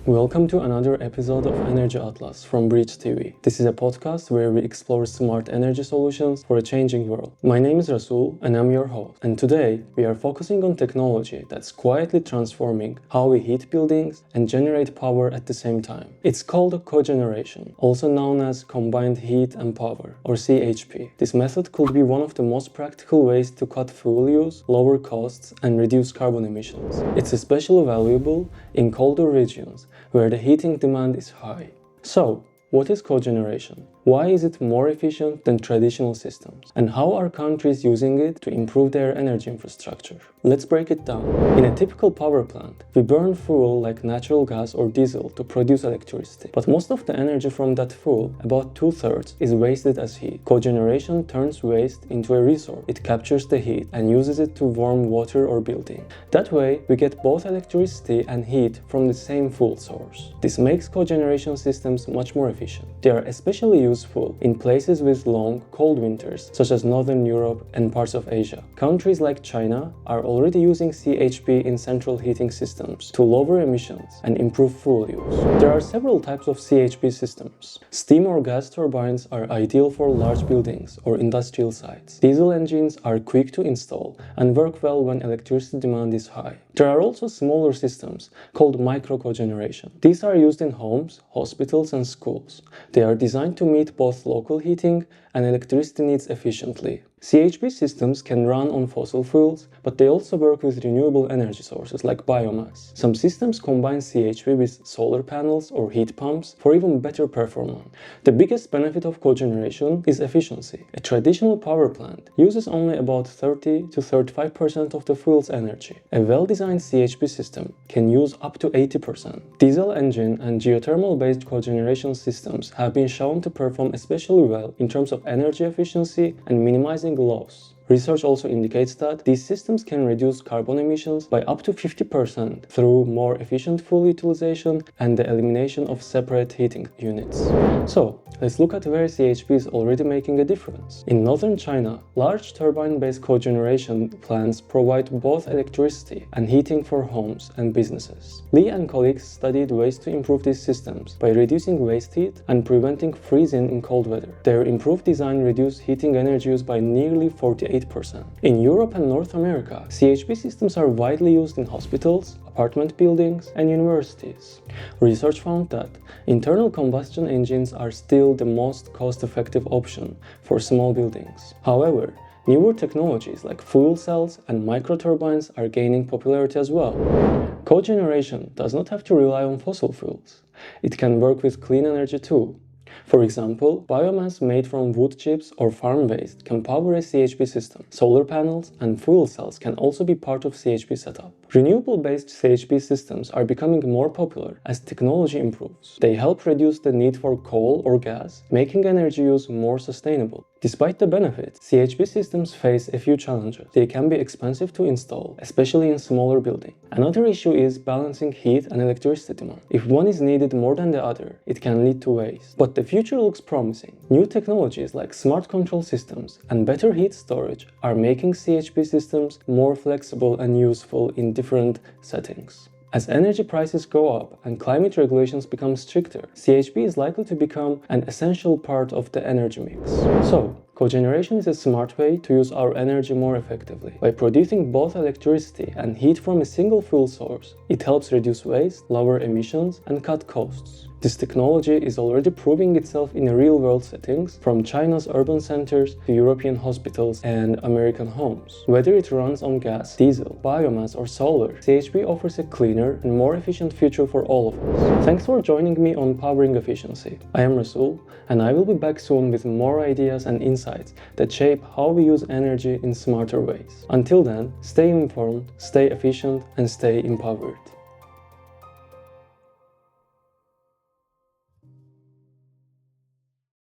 Welcome to another episode of Energy Atlas from Bridge TV. This is a podcast where we explore smart energy solutions for a changing world. My name is Rasul and I'm your host. And today we are focusing on technology that's quietly transforming how we heat buildings and generate power at the same time. It's called cogeneration, also known as combined heat and power, or CHP. This method could be one of the most practical ways to cut fuel use, lower costs, and reduce carbon emissions. It's especially valuable in colder regions where the heating demand is high. So, what is cogeneration? Why is it more efficient than traditional systems? And how are countries using it to improve their energy infrastructure? Let's break it down. In a typical power plant, we burn fuel like natural gas or diesel to produce electricity. But most of the energy from that fuel, about 2/3, is wasted as heat. Cogeneration turns waste into a resource. It captures the heat and uses it to warm water or building. That way, we get both electricity and heat from the same fuel source. This makes cogeneration systems much more efficient. They are especially useful in places with long, cold winters, such as Northern Europe and parts of Asia. Countries like China are already using CHP in central heating systems to lower emissions and improve fuel use. There are several types of CHP systems. Steam or gas turbines are ideal for large buildings or industrial sites. Diesel engines are quick to install and work well when electricity demand is high. There are also smaller systems called micro-cogeneration. These are used in homes, hospitals, and schools. They are designed to meet both local heating and electricity needs efficiently. CHP systems can run on fossil fuels, but they also work with renewable energy sources like biomass. Some systems combine CHP with solar panels or heat pumps for even better performance. The biggest benefit of cogeneration is efficiency. A traditional power plant uses only about 30 to 35% of the fuel's energy. A well-designed CHP system can use up to 80%. Diesel engine and geothermal-based cogeneration systems have been shown to perform especially well in terms of energy efficiency and minimizing loss. Research also indicates that these systems can reduce carbon emissions by up to 50% through more efficient fuel utilization and the elimination of separate heating units. So, let's look at where CHP is already making a difference. In northern China, large turbine-based cogeneration plants provide both electricity and heating for homes and businesses. Li and colleagues studied ways to improve these systems by reducing waste heat and preventing freezing in cold weather. Their improved design reduced heating energy use by nearly 48%. In Europe and North America, CHP systems are widely used in hospitals, apartment buildings, and universities. Research found that internal combustion engines are still the most cost-effective option for small buildings. However, newer technologies like fuel cells and microturbines are gaining popularity as well. Cogeneration does not have to rely on fossil fuels. It can work with clean energy too. For example, biomass made from wood chips or farm waste can power a CHP system. Solar panels and fuel cells can also be part of CHP setup. Renewable-based CHP systems are becoming more popular as technology improves. They help reduce the need for coal or gas, making energy use more sustainable. Despite the benefits, CHP systems face a few challenges. They can be expensive to install, especially in smaller buildings. Another issue is balancing heat and electricity demand. If one is needed more than the other, it can lead to waste. But the future looks promising. New technologies like smart control systems and better heat storage are making CHP systems more flexible and useful in different settings. As energy prices go up and climate regulations become stricter, CHP is likely to become an essential part of the energy mix. So, cogeneration is a smart way to use our energy more effectively. By producing both electricity and heat from a single fuel source, it helps reduce waste, lower emissions, and cut costs. This technology is already proving itself in real-world settings, from China's urban centers to European hospitals and American homes. Whether it runs on gas, diesel, biomass, or solar, CHP offers a cleaner and more efficient future for all of us. Thanks for joining me on Powering Efficiency. I am Rasul, and I will be back soon with more ideas and insights that shape how we use energy in smarter ways. Until then, stay informed, stay efficient, and stay empowered.